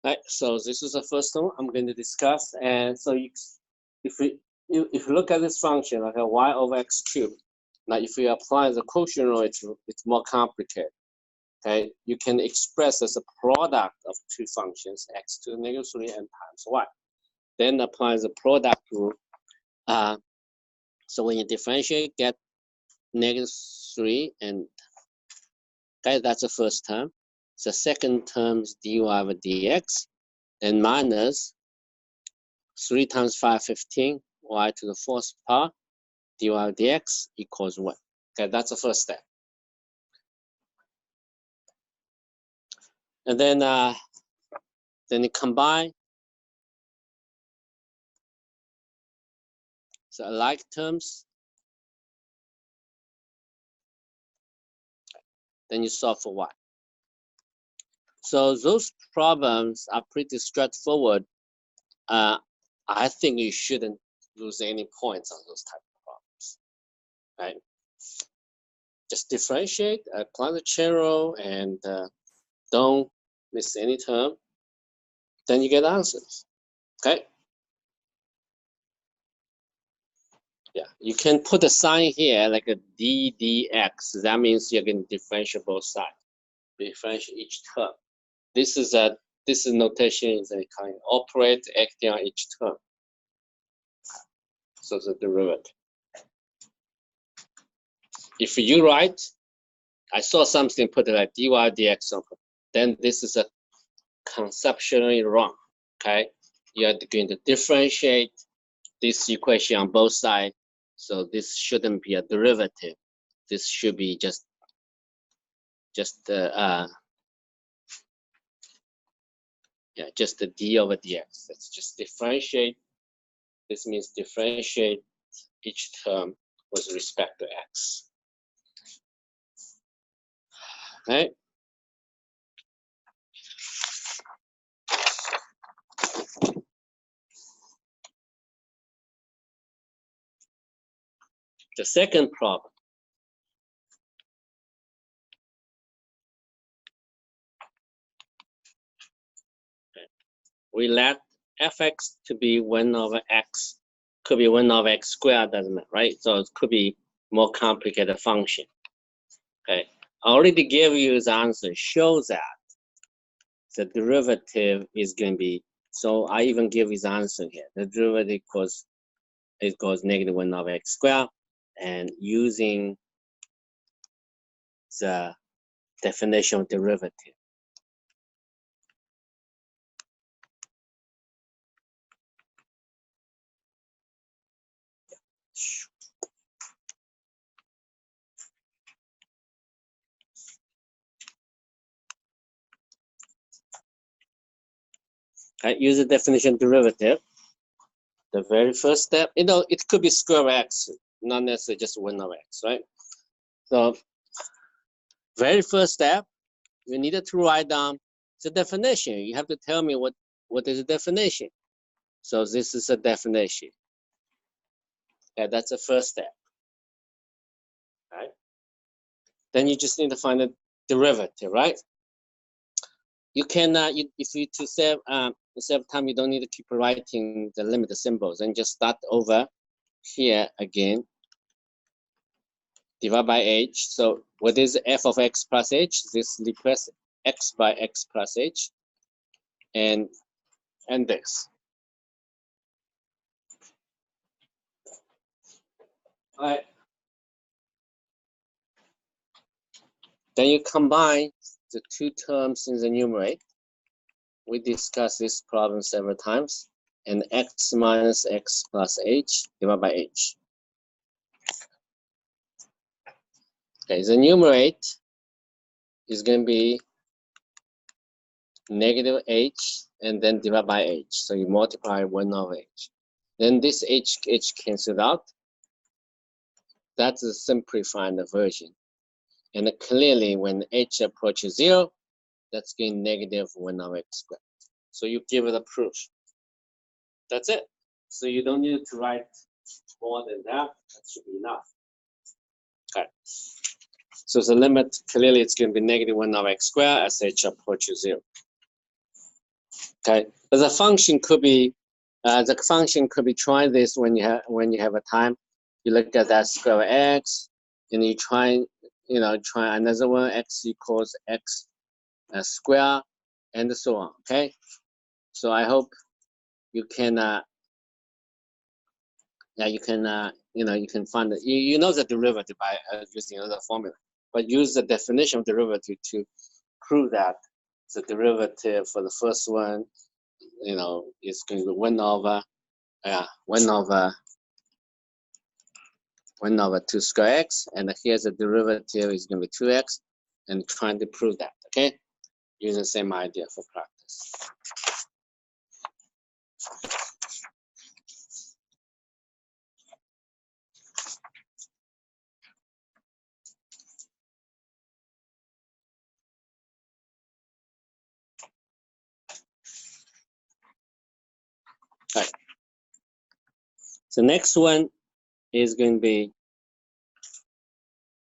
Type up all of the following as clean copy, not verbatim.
Right, so this is the first one I'm going to discuss. And so if you look at this function, like a y over x cubed, now if you apply the quotient rule, it's more complicated. Okay, you can express as a product of two functions, x to the negative 3 and times y. Then apply the product rule. So when you differentiate, get negative 3, and okay, that's the first term. The second term is dy over dx, and minus 3 times 5, 15, y to the fourth power, dy over dx equals 1. Okay, that's the first step. And then you combine the alike terms. Then you solve for y. So those problems are pretty straightforward. I think you shouldn't lose any points on those type of problems, right? Just differentiate, apply the chain rule, and don't miss any term. Then you get answers, okay? Yeah, you can put a sign here like a ddx. That means you're going to differentiate both sides, differentiate each term. This is notation is a kind of operate acting on each term. So the derivative. If you write, I saw something put like dy dx, then this is a conceptually wrong. Okay, you are going to differentiate this equation on both sides. So this shouldn't be a derivative. This should be just the d over dx. Let's just differentiate. This means differentiate each term with respect to x. Okay. The second problem. Okay. We let fx to be 1 over x. Could be 1 over x squared, doesn't matter, right? So it could be more complicated function. Okay. I already gave you the answer. Show that the derivative is going to be, so I even give you the answer here. The derivative equals negative 1 over x squared, and using the definition of derivative. I use the definition of derivative. The very first step, it could be square of x, not necessarily just 1 over x, right? So, very first step, you needed to write down the definition. You have to tell me what is the definition. So this is a definition. Okay, that's the first step. Right? Then you just need to find a derivative, right? You can, if you to save time, you don't need to keep writing the limit symbols, and just start over here again. Divide by h. So what is f of x plus h? This replaces x by x plus h, and this. All right. Then you combine the two terms in the numerator. We discussed this problem several times, and x minus x plus h divided by h. Okay, the numerator is going to be negative h and then divide by h. So you multiply 1 over h. Then this h canceled out. That's a simplified version. And clearly, when h approaches 0, that's going negative 1 over x squared. So you give it a proof. That's it. So you don't need to write more than that. That should be enough. Okay. So the limit, clearly, it's going to be negative 1 over x squared as h approaches 0. Okay, but the function could be try this when you have a time. You look at that square x, and you try another one, x equals x square, and so on. Okay, so I hope you can you can find it. You know the derivative by using another formula, but use the definition of derivative to prove that the derivative for the first one, is going to be 1 over 2 square x, and here's the derivative is going to be 2x, and trying to prove that. Okay, using the same idea for practice. All right. So next one is going to be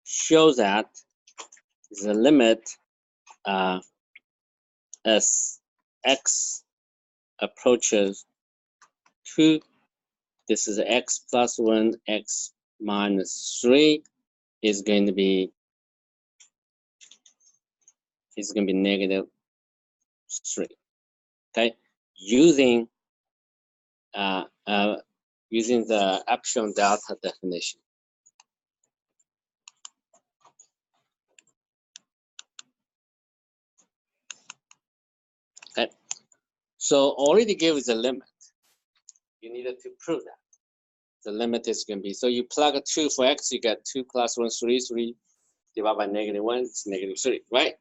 show that the limit as x approaches 2, this is x plus 1, x minus 3 is going to be negative 3. Okay, using using the epsilon delta definition. Okay, so already gave the limit. You needed to prove that the limit is going to be, so you plug a 2 for x, you get 2 plus 1, 3, 3 divided by negative 1, it's negative 3, right?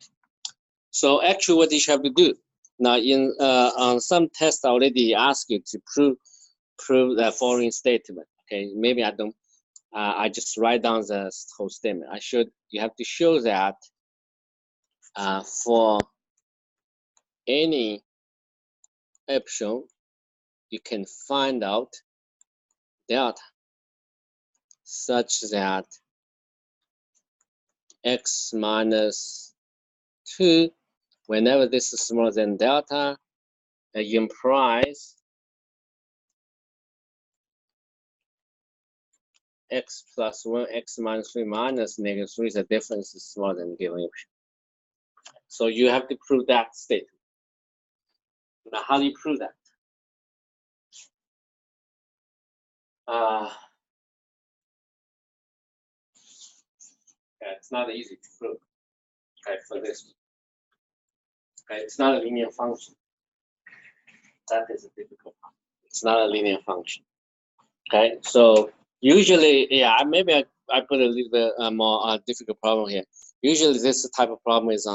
So actually what you have to do, now in on some tests I already asked you to prove the following statement. Okay, maybe I don't, I just write down the whole statement. You have to show that for any epsilon, you can find out delta such that x minus 2, whenever this is smaller than delta, implies x plus 1, x minus 3 minus negative 3, the difference is smaller than given epsilon. So you have to prove that statement. Now, how do you prove that? It's not easy to prove. Okay, for this. Okay, it's not a linear function. That is a difficult one. It's not a linear function. Okay, so usually, yeah, maybe I put a little bit more difficult problem here. Usually, this type of problem is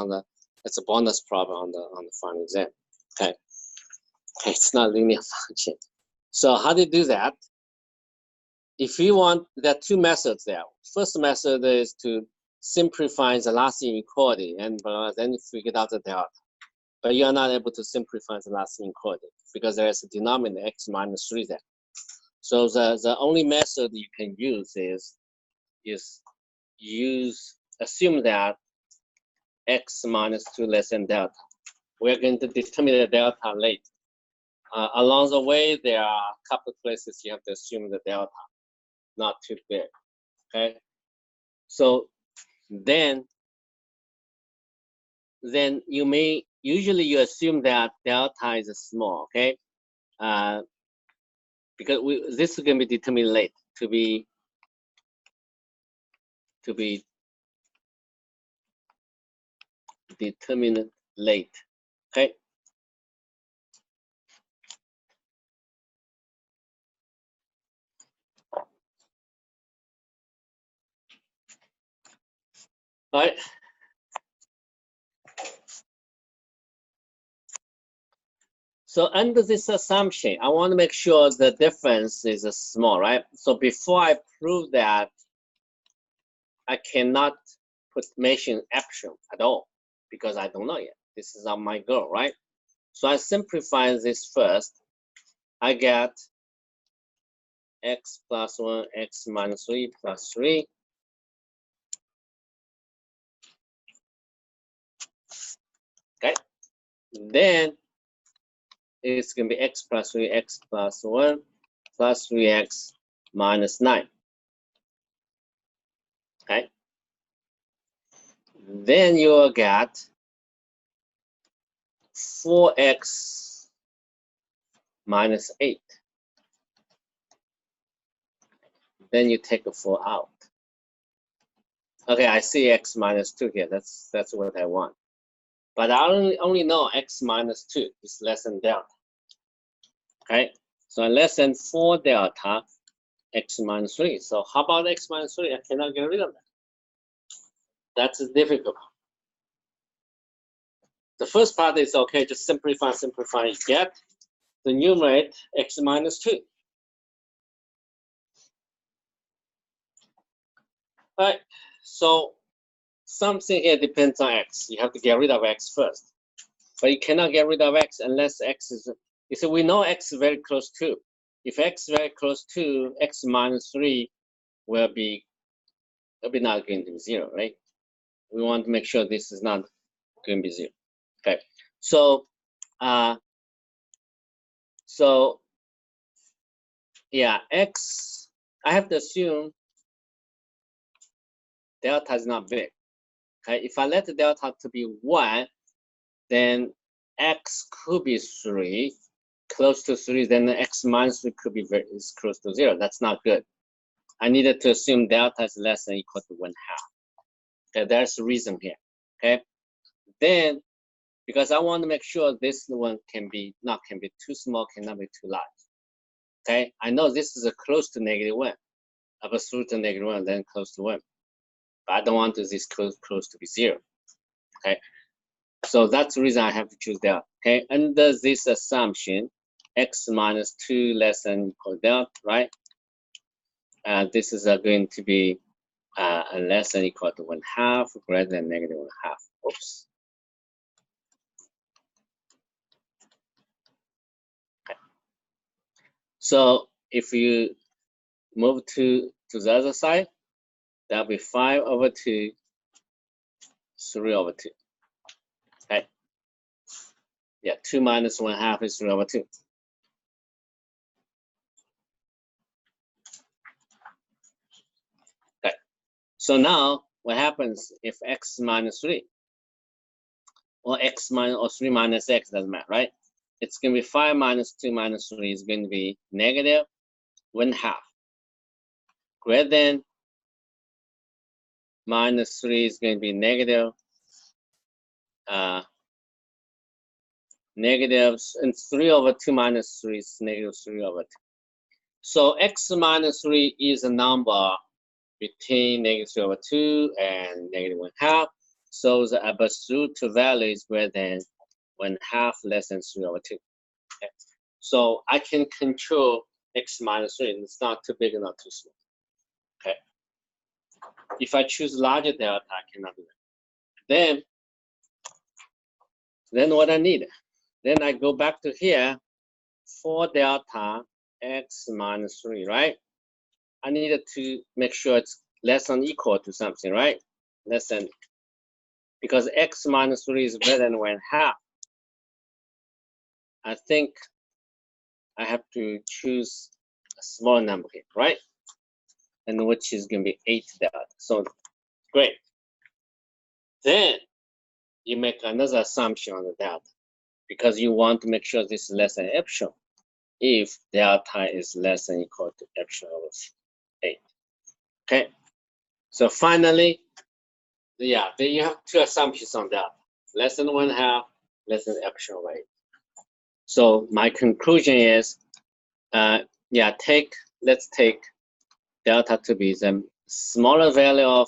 it's a bonus problem on the final exam. Okay, it's not a linear function. So how do you do that? If you want, there are two methods there. First method is to simplify the last inequality, and then you figure out the delta. But you are not able to simplify the last inequality because there is a denominator x minus 3 there. So the only method you can use is assume that x minus 2 less than delta. We're going to determine the delta later. Along the way, there are a couple of places you have to assume the delta not too big. Okay, so then usually you assume that delta is small. Okay, because this is going to be determined late to be determined late. Okay. All right. So under this assumption, I want to make sure the difference is small, right? So before I prove that, I cannot mention epsilon at all because I don't know yet. This is not my goal, right? So I simplify this first. I get x plus 1, x minus 3 plus 3. Okay. Then it's going to be x plus 3x plus 1 plus 3x minus 9. Okay. Then you will get 4x minus 8. Then you take a 4 out. Okay, I see x minus 2 here. That's what I want. But I only know x minus 2 is less than delta. Okay, so less than 4 delta x minus 3. So how about x minus 3? I cannot get rid of that. That's difficult. The first part is okay, just simplify, get the numerator x minus 2. All right, so something here depends on x. You have to get rid of x first. But you cannot get rid of x unless x is, so we know x is very close to. If x is very close to, x minus 3 will be not going to be 0, right? We want to make sure this is not going to be 0. Okay, so yeah, x, I have to assume delta is not big. Okay, if I let the delta to be 1, then x could be 3, close to 3, then the x minus 3 could be is close to 0. That's not good. I needed to assume delta is less than or equal to 1/2. Okay, there's a reason here. Okay, then because I want to make sure this one can be too small, cannot be too large. Okay, I know this is a close to -1, absolute to -1, then close to 1. But I don't want this close to be 0. Okay, so that's the reason I have to choose delta. Okay, under this assumption, x minus 2 less than or equal to delta, right? This is going to be less than or equal to 1/2, greater than -1/2. Oops. Okay. So if you move to the other side, that'll be 5/2, 3/2. Okay. Yeah, 2 minus 1/2 is 3/2. Okay. So now what happens if x minus 3 or x minus or 3 minus x doesn't matter, right? It's going to be 5 minus 2 minus 3 is going to be -1/2. Greater than minus 3 is going to be negative, and 3/2 minus 3 is -3/2. So x minus 3 is a number between -3/2 and -1/2. So the absolute value is greater than 1/2 less than 3/2. Okay. So I can control x minus 3. It's not too big, not too small. Okay. If I choose larger delta, I cannot do that. Then what I need? Then I go back to here, 4 delta x minus 3, right? I needed to make sure it's less than or equal to something, right? Less than, because x minus 3 is greater than 1/2. I think I have to choose a small number here, right? And which is going to be 8 delta. So great. Then you make another assumption on the delta because you want to make sure this is less than epsilon if delta is less than or equal to epsilon/8. Okay. So finally, yeah, then you have two assumptions on that. Less than 1/2, less than epsilon/8. So my conclusion is, yeah, let's take delta to be the smaller value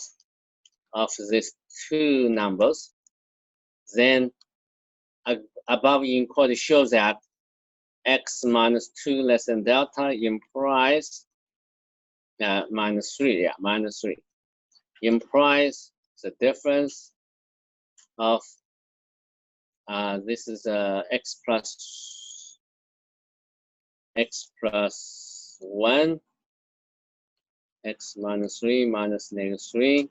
of these two numbers. Then above inequality shows that x minus 2 less than delta implies -3. Yeah, -3 implies the difference of this is x plus 1, x minus 3 minus -3.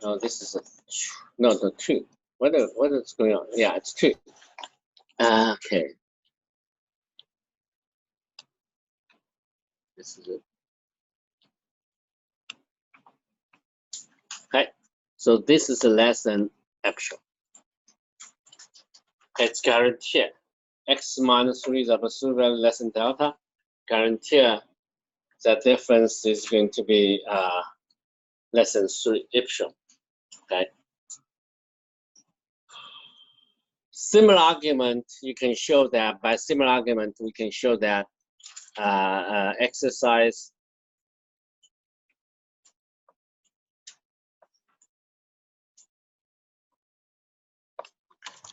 No, this is a no, the 2. What is going on? Yeah, it's 2. Okay. This is it. Okay. So this is less than actual. It's guaranteed. X minus 3 is absolute value less than delta. Guarantee that difference is going to be less than 3 epsilon. Okay. Similar argument, you can show that by similar argument, we can show that exercise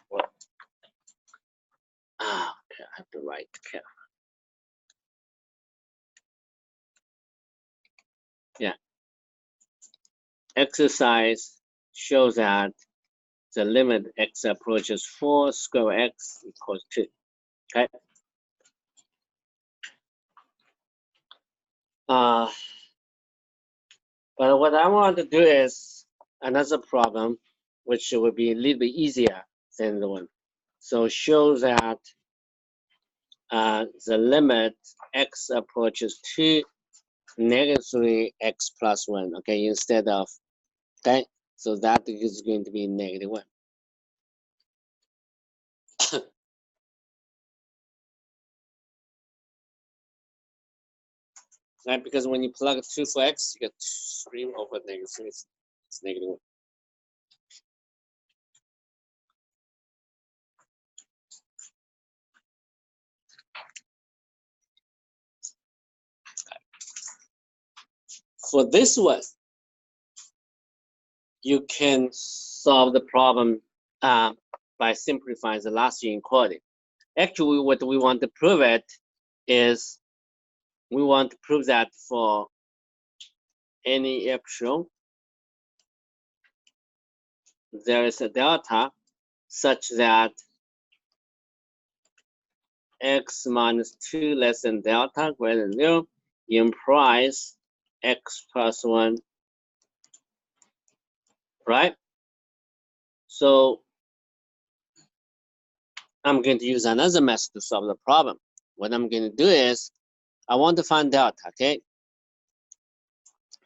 what? Okay, I have to write carefully. Yeah. Exercise shows that the limit x approaches 4 square x equals 2. Okay. But what I want to do is another problem, which will be a little bit easier than the one. So show that the limit x approaches 2 negative 3 x plus 1. Okay, instead of okay, so that is going to be negative 1. Right, because when you plug 2 for x, you get 3 over negative 3. It's negative 1. For this one, you can solve the problem by simplifying the last inequality. Actually, what we want to prove it is we want to prove that for any epsilon, there is a delta such that x minus 2 less than delta greater than 0 implies x plus 1, right? So I'm going to use another method to solve the problem. What I'm going to do is I want to find delta, okay?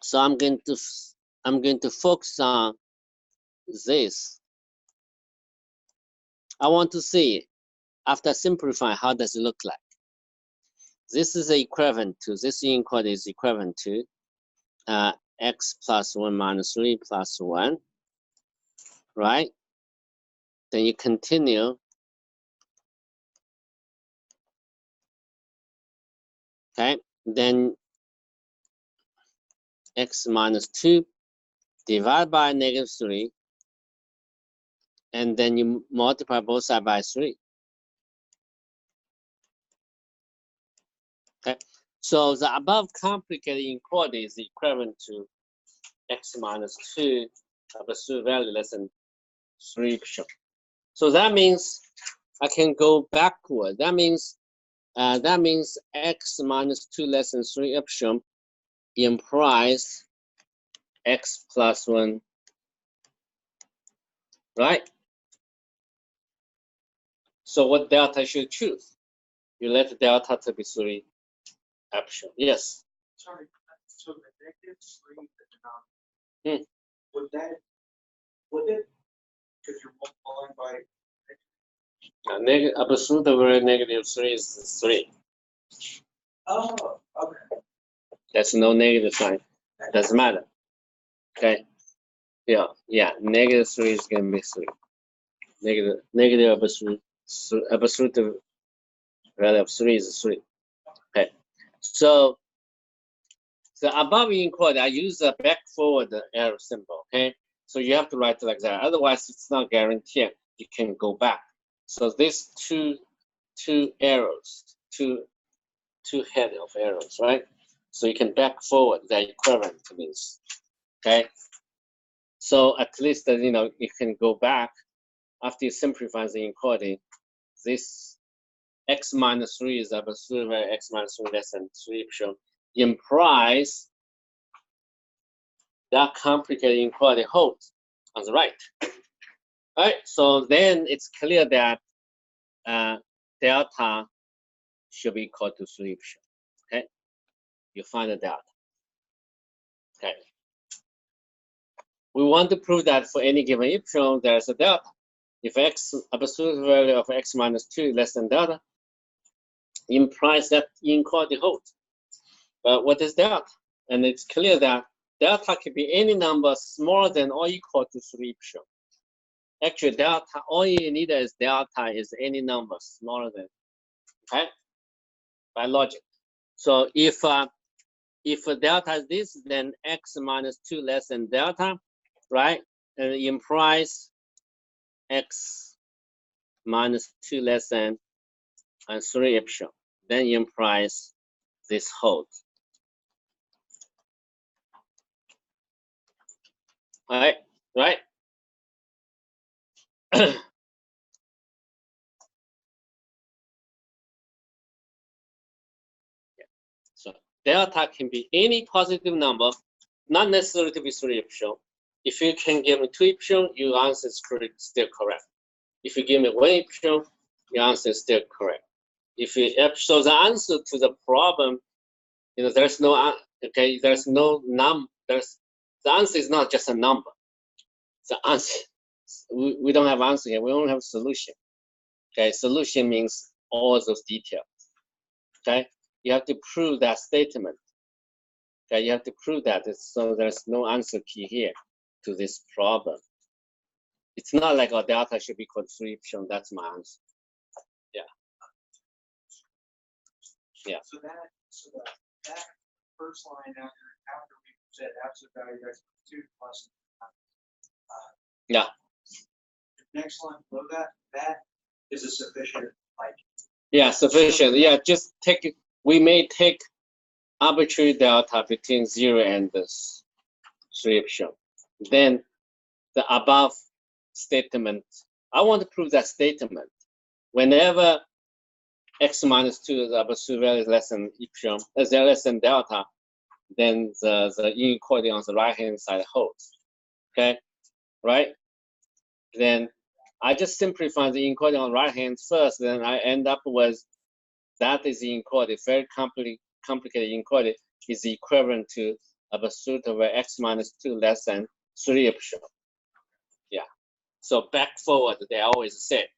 So I'm going to focus on this. I want to see after simplifying how does it look like. This is equivalent to this inequality is equivalent to x plus 1 minus 3 plus 1, right? Then you continue. Okay, then x minus 2 divided by negative 3, and then you multiply both sides by 3. Okay, so the above complicated inequality is equivalent to x minus 2 absolute value less than 3 epsilon. So that means I can go backward. That means x minus 2 less than 3 epsilon implies x plus 1, right? So what delta should choose? You let delta to be 3 epsilon. Yes. Sorry, so the negative 3 denominator. Would it? Because you're multiplying by Negative absolute over negative 3 is 3. Oh, okay. There's no negative sign. Doesn't matter. Okay. Yeah. Negative 3 is gonna be 3. Negative absolute value of 3 is 3. Okay. So the above inequality, I use the back forward arrow symbol. Okay. So you have to write it like that. Otherwise, it's not guaranteed. You can go back. So these two arrows, two head of arrows, right? So you can back forward the equivalent means. Okay. So at least you can go back after you simplify the inequality. This x minus 3 is absolute value x minus 3 less than 3 epsilon implies that complicated inequality holds. on the right. All right, so then it's clear that delta should be equal to 3 epsilon. Okay, you find the delta. Okay, we want to prove that for any given epsilon, there's a delta. If x absolute value of x minus 2 is less than delta, implies that inequality holds. But what is delta? And it's clear that delta can be any number smaller than or equal to 3 epsilon. Actually, delta, all you need is delta is any number smaller than, okay? By logic. So if delta is this, then x minus 2 less than delta, right? And it implies x minus 2 less than 3 epsilon. Then implies this holds. All right, right? So delta can be any positive number, not necessarily to be 3 epsilon. If you can give me 2 epsilon, your answer is still correct. If you give me 1 epsilon, your answer is still correct. If you so the answer to the problem, there's no there's no the answer is not just a number. The answer we don't have answer here. We only have solution. Okay, solution means all those details. Okay, you have to prove that statement. Okay, you have to prove that. So there's no answer key here to this problem. It's not like our delta should be equal to 3 epsilon. That's my answer. Yeah. Yeah. So that first line after we said absolute value of x plus 2 plus. Yeah. The next line below that is a sufficient like. Yeah, sufficient. Yeah, just take it. We may take arbitrary delta between 0 and 3 epsilon. Then the above statement, I want to prove that statement. Whenever x minus 2 is absolute value is less than epsilon, less than delta, then the inequality on the right hand side holds. Okay, right? Then I just simplify the inequality on the right hand first, then I end up with that is the inequality, very complicated inequality is equivalent to absolute over x minus 2 less than 3 epsilon. Yeah. So back forward, they always say,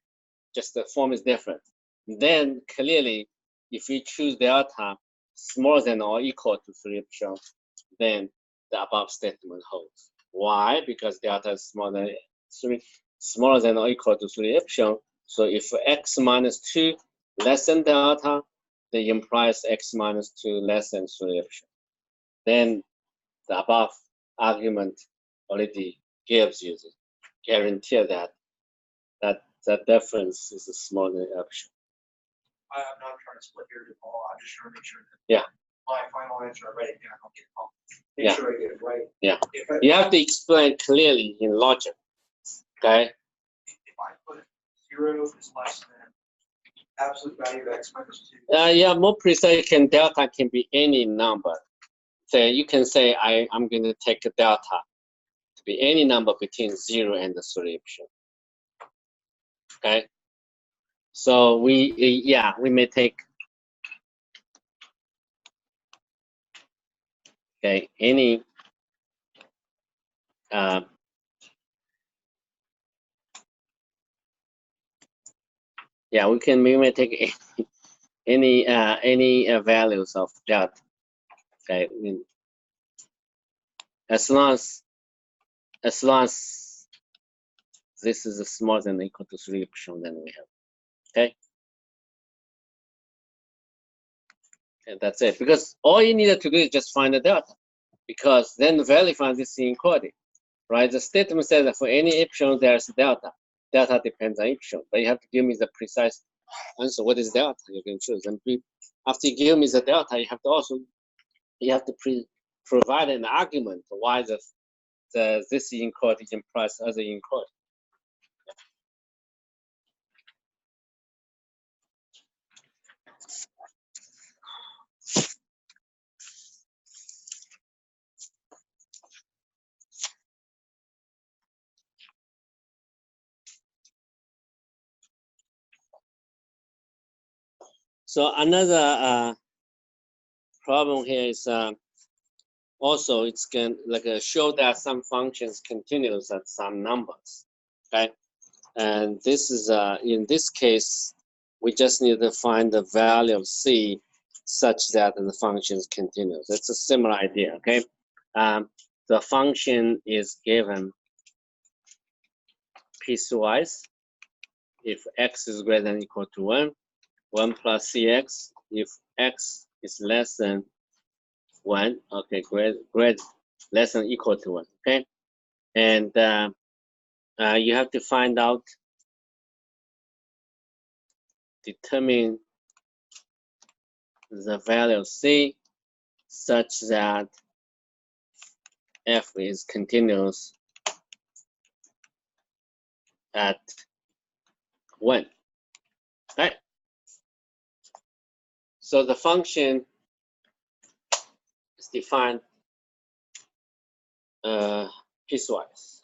just the form is different. Then clearly, if we choose delta smaller than or equal to 3 epsilon, then the above statement holds. Why? Because delta is smaller than or equal to 3 epsilon. So if x minus 2 less than delta, then implies x minus 2 less than 3 epsilon. Then the above argument already gives you the guarantee that that difference is smaller than epsilon. I'm not trying to split hairs at all. I'm just trying to make sure that yeah. My final answer, I write it down. I'll get it home. Make sure I get it right. Yeah. You have to explain clearly in logic. Okay. If I put 0 is less than absolute value of x minus 2. Yeah, more precise, delta can be any number. So you can say I'm going to take a delta to be any number between 0 and 3 epsilon. Okay. So we may take any we may take any values of delta. Okay, as long as this is smaller than or equal to 3 epsilon, then we have. Okay. And that's it. Because all you needed to do is just find the delta. Because then verify this inequality. Right? The statement says that for any epsilon there's delta. Delta depends on epsilon. But you have to give me the precise answer. What is delta? You can choose. And after you give me the delta, you have to provide an argument why this inequality implies other inequality. So another problem here is also it's can show that some functions continuous at some numbers, okay? And this is in this case, we just need to find the value of c such that the function is continuous. It's a similar idea, okay? The function is given piecewise if x is greater than or equal to 1 plus cx if x is less than 1, okay, greater less than or equal to 1, okay? And you have to find out, determine the value of c such that f is continuous at 1, right? So the function is defined piecewise.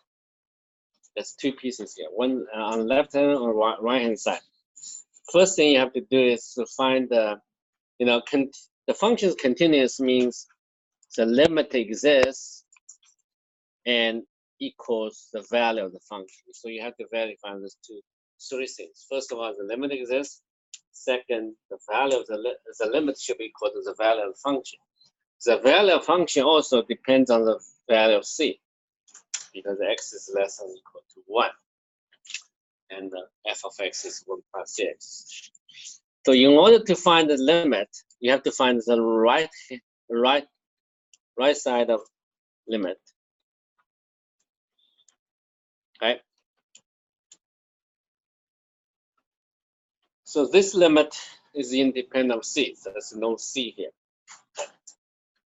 There's two pieces here, one on the left hand or right hand side. First thing you have to do is to find the, the function continuous means the limit exists and equals the value of the function. So you have to verify those three things. First of all, the limit exists. Second, the value of the limit should be equal to the value of the function. The value of function also depends on the value of c, because x is less than or equal to 1, and f of x is 1 plus x. So in order to find the limit, you have to find the right side of limit. Okay. So this limit is independent of c. So there's no c here.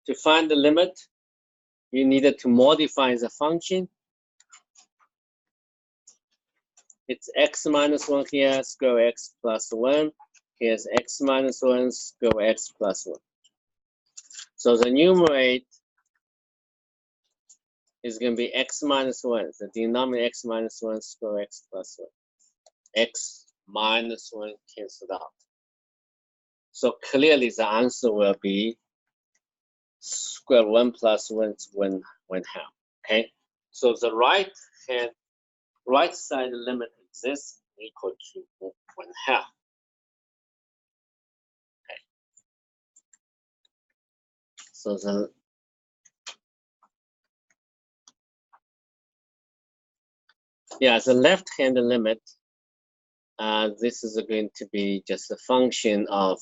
To find the limit, you needed to modify the function. It's x minus 1 here, square x plus 1. Here's x minus 1, square x plus 1. So the numerator is going to be x minus 1. The denominator x minus 1, square x plus 1. X minus 1 canceled out. So clearly the answer will be square 1 plus 1 is 1 half. Okay? So the right side limit exists equal to 1 half. Okay. So the left-hand limit, this is going to be just a function of,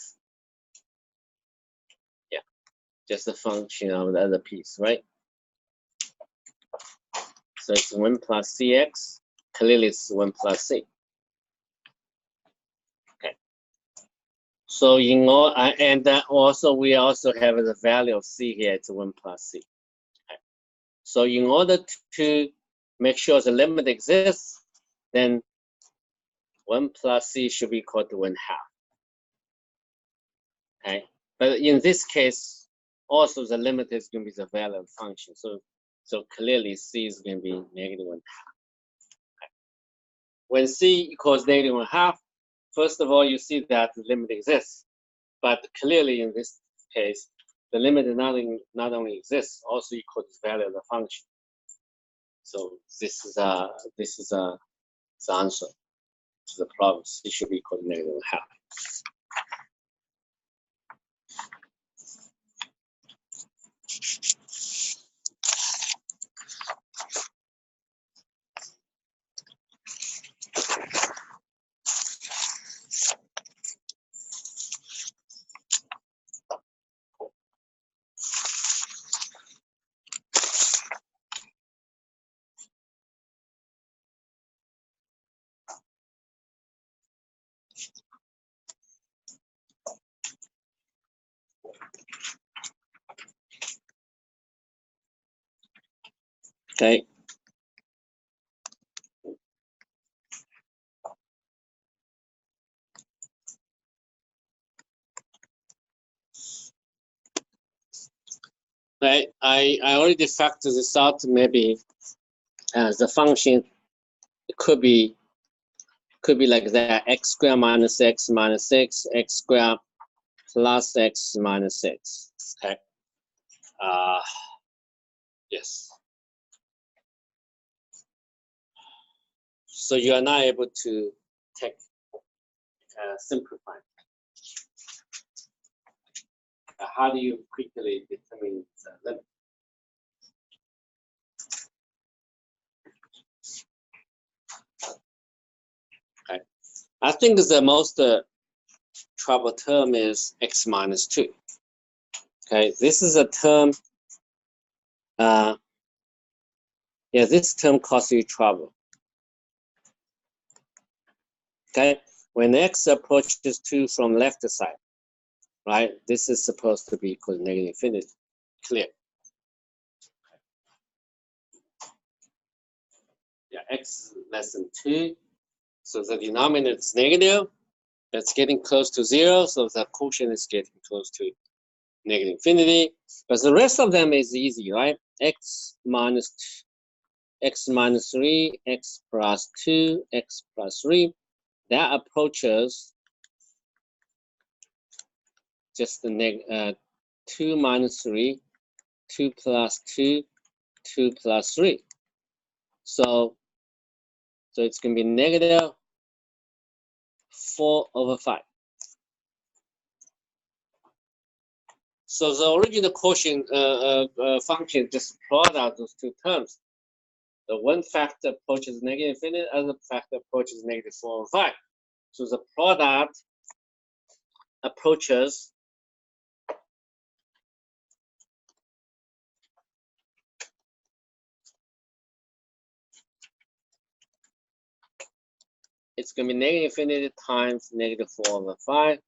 just a function of the other piece, right? So it's 1 plus cx, clearly it's 1 plus c. Okay. So in all, and also we also have the value of c here, it's 1 plus c. Okay. So in order to make sure the limit exists, then 1 plus c should be equal to 1 half. Okay, but in this case, also the limit is going to be the value of the function. So clearly c is going to be negative 1 half. Okay. When c equals negative 1 half, first of all, you see that the limit exists. But clearly in this case, the limit not only exists, also equals the value of the function. So this is the answer to the problem. C should be equal to negative 1 half. Okay. Right. I already factored this out. Maybe the function could be like that: x squared minus x minus 6, x squared plus x minus x. Okay. Yes. So you are not able to take simplify. How do you quickly determine the limit? Okay. I think the most trouble term is x minus 2. Okay, this is a term. Yeah, this term causes you trouble. Okay, when x approaches 2 from left side, right? This is supposed to be equal to negative infinity. Clear. Yeah, x less than 2. So the denominator is negative. It's getting close to 0. So the quotient is getting close to negative infinity. But the rest of them is easy, right? X minus 3, x plus 2, x plus 3. That approaches just the 2 minus 3, 2 plus 2, 2 plus 3. So it's going to be negative 4/5. So the original quotient function just plot out those two terms. The one factor approaches negative infinity, other factor approaches negative 4/5. So the product approaches it's going to be negative infinity times negative 4/5.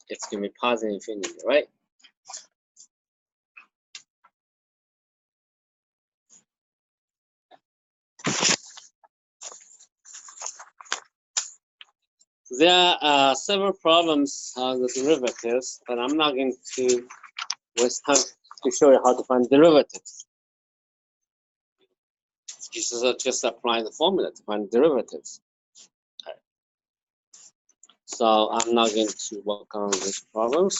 It's going to be positive infinity, right? There are several problems on the derivatives, but I'm not going to waste time to show you how to find derivatives. This is just applying the formula to find derivatives. Okay. So I'm not going to work on these problems.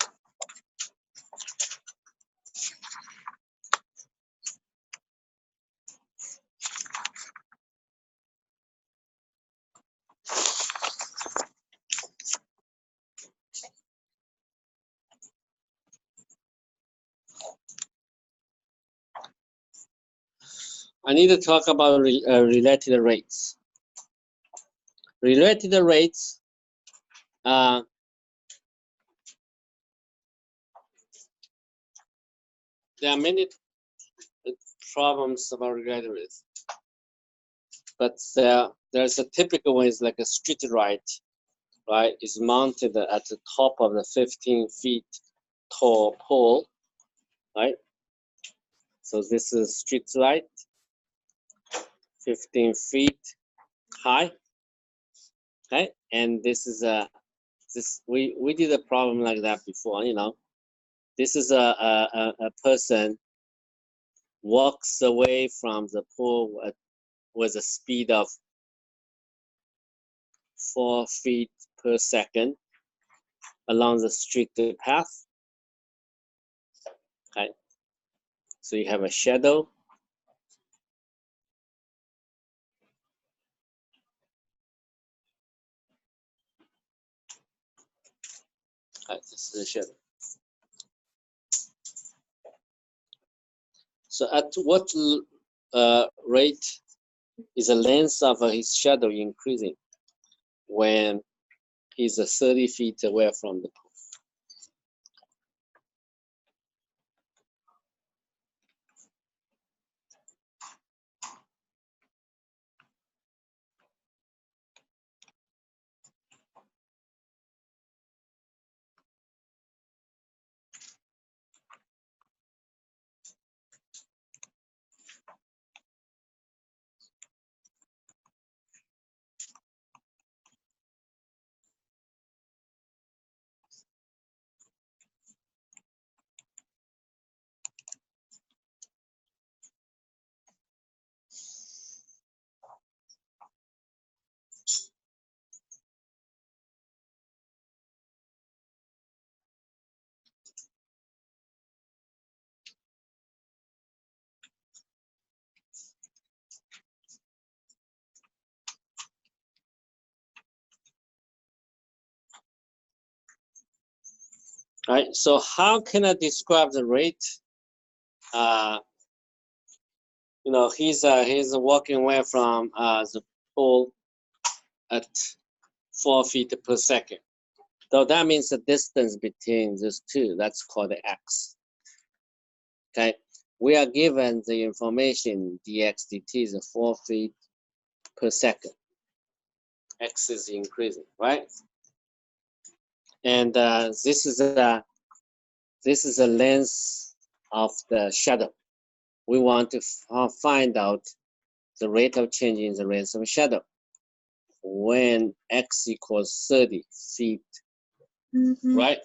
I need to talk about related rates. Related rates, there are many problems about related rates, but there's a typical one is like a street light, right? Is mounted at the top of the 15 feet tall pole, right? So this is street light, 15 feet high, okay? And this is we did a problem like that before, you know. This is a person walks away from the pole with a speed of 4 feet per second along the street path. Okay, so you have a shadow. Okay, this is a shadow. So at what rate is the length of his shadow increasing when he's 30 feet away from the pole? Right. So how can I describe the rate? He's walking away from the pole at 4 feet per second. So that means the distance between these two. That's called the x. Okay. We are given the information dx dt is 4 feet per second. X is increasing, right? And this is the length of the shadow. We want to find out the rate of change in the length of shadow when x equals 30 feet, right?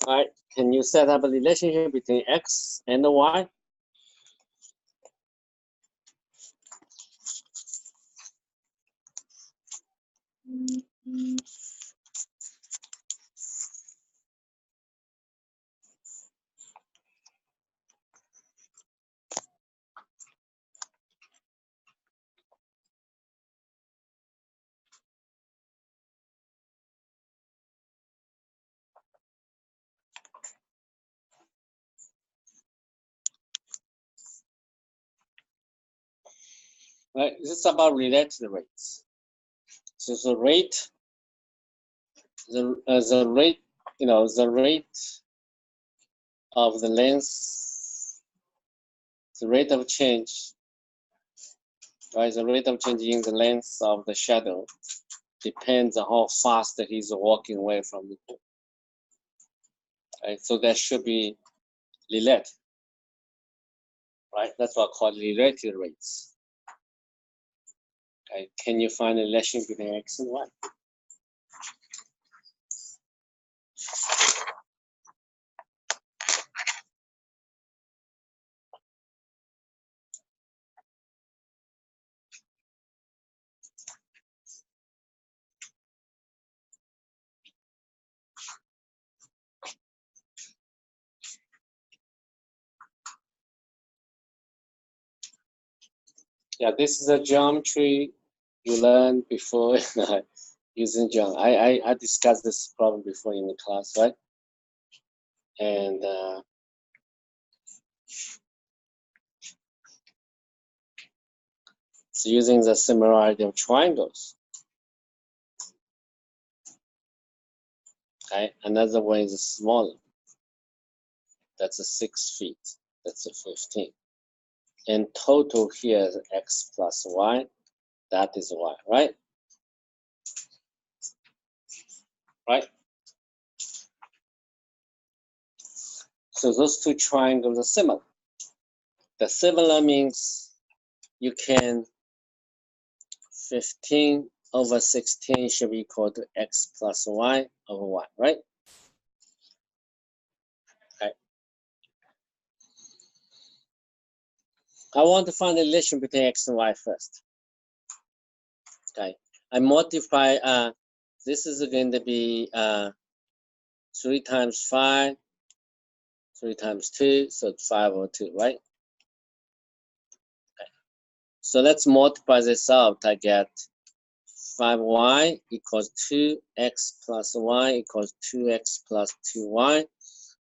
All right. Can you set up a relationship between x and y? Right. This is about related rates. So the rate, the rate, the rate of the length, the rate of change, right? The rate of change in the length of the shadow depends on how fast he's walking away from the pole. Right. So that should be related, right? That's what I call related rates. Okay. Can you find a relation between x and y? Yeah, this is a geometry you learned before using geometry. I discussed this problem before in the class, right? And it's using the similarity of triangles. Okay, another one is smaller. That's a 6 feet. That's a 15. And total here is x plus y. That is y, right? Right? So those two triangles are similar. The similar means you can 15 over 16 should be equal to x plus y over y, right? Okay. I want to find the relation between x and y first. Okay. I multiply, this is going to be 3 times 5, 3 times 2, so 5 over 2, right? Okay. So let's multiply this out. I get 5y equals 2x plus y equals 2x plus 2y.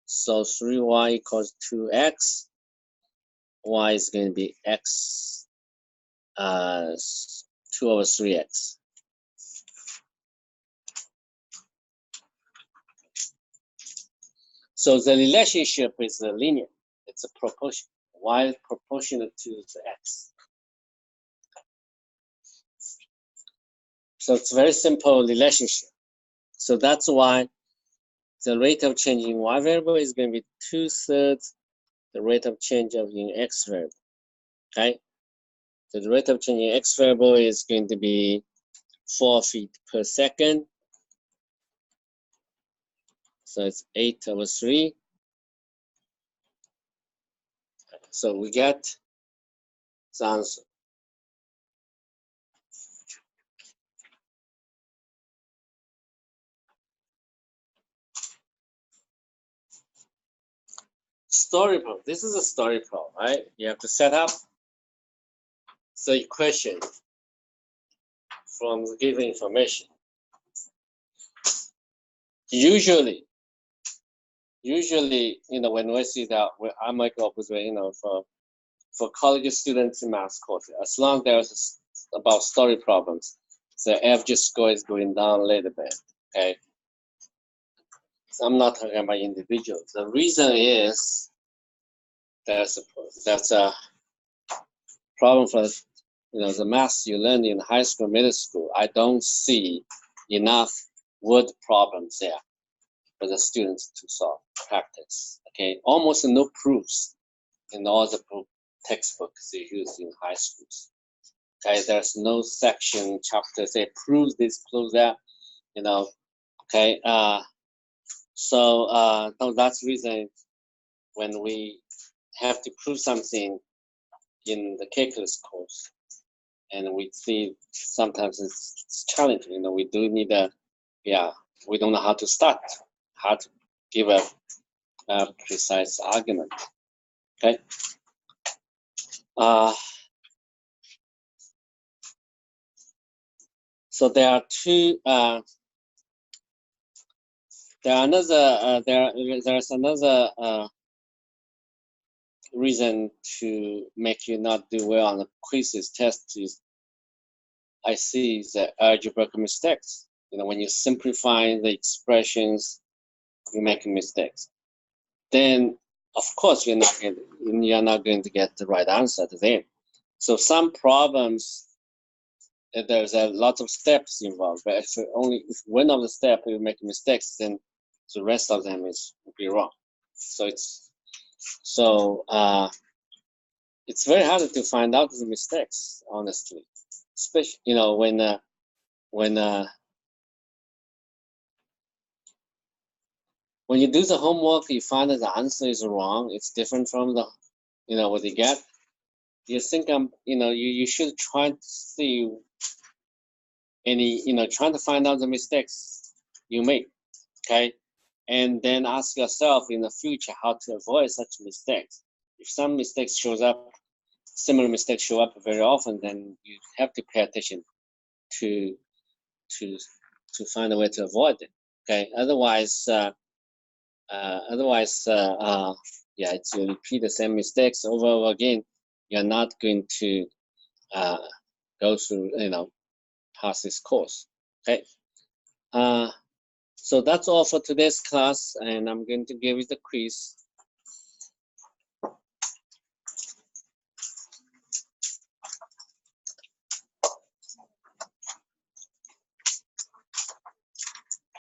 So 3y equals 2x. Y is going to be x 2 over 3x. So the relationship is linear. It's a proportion. Y is proportional to the x. So it's a very simple relationship. So that's why the rate of change in y variable is going to be 2/3 the rate of change of in x variable. Okay. So the rate of change in x variable is going to be 4 feet per second. So it's 8 over 3. So we get the answer. story problem. This is a story problem, right? You have to set up the equation from the given information. Usually, when we see that, I might go up with, for college students in math course, as long as there's about story problems, the average score is going down a little bit. Okay, so I'm not talking about individuals. The reason is that's a problem for the math you learn in high school, middle school. I don't see enough word problems there for the students to solve, practice. Okay, almost no proofs in all the textbooks they use in high schools. Okay, there's no section, chapter say prove this, prove that. Okay, so that's the reason when we have to prove something in the calculus course, and we see sometimes it's challenging. We do need we don't know how to start, how to give a precise argument. Okay. So there are two. There's another reason to make you not do well on the quizzes test is I see the algebraic mistakes. When you simplify the expressions, you make mistakes. Then, of course, you're not going to get the right answer to them. So some problems, there's a lot of steps involved. But if one of the steps you make mistakes, then the rest of them will be wrong. So it's very hard to find out the mistakes, honestly. Especially when you do the homework, you find that the answer is wrong. It's different from the what you get. You think you should try to see trying to find out the mistakes you make. Okay, and then ask yourself in the future how to avoid such mistakes. If some mistakes shows up, similar mistakes show up very often, then you have to pay attention to find a way to avoid it. Okay, otherwise it's you repeat the same mistakes over and over again. You're not going to go through pass this course. Okay. So that's all for today's class, and I'm going to give you the quiz.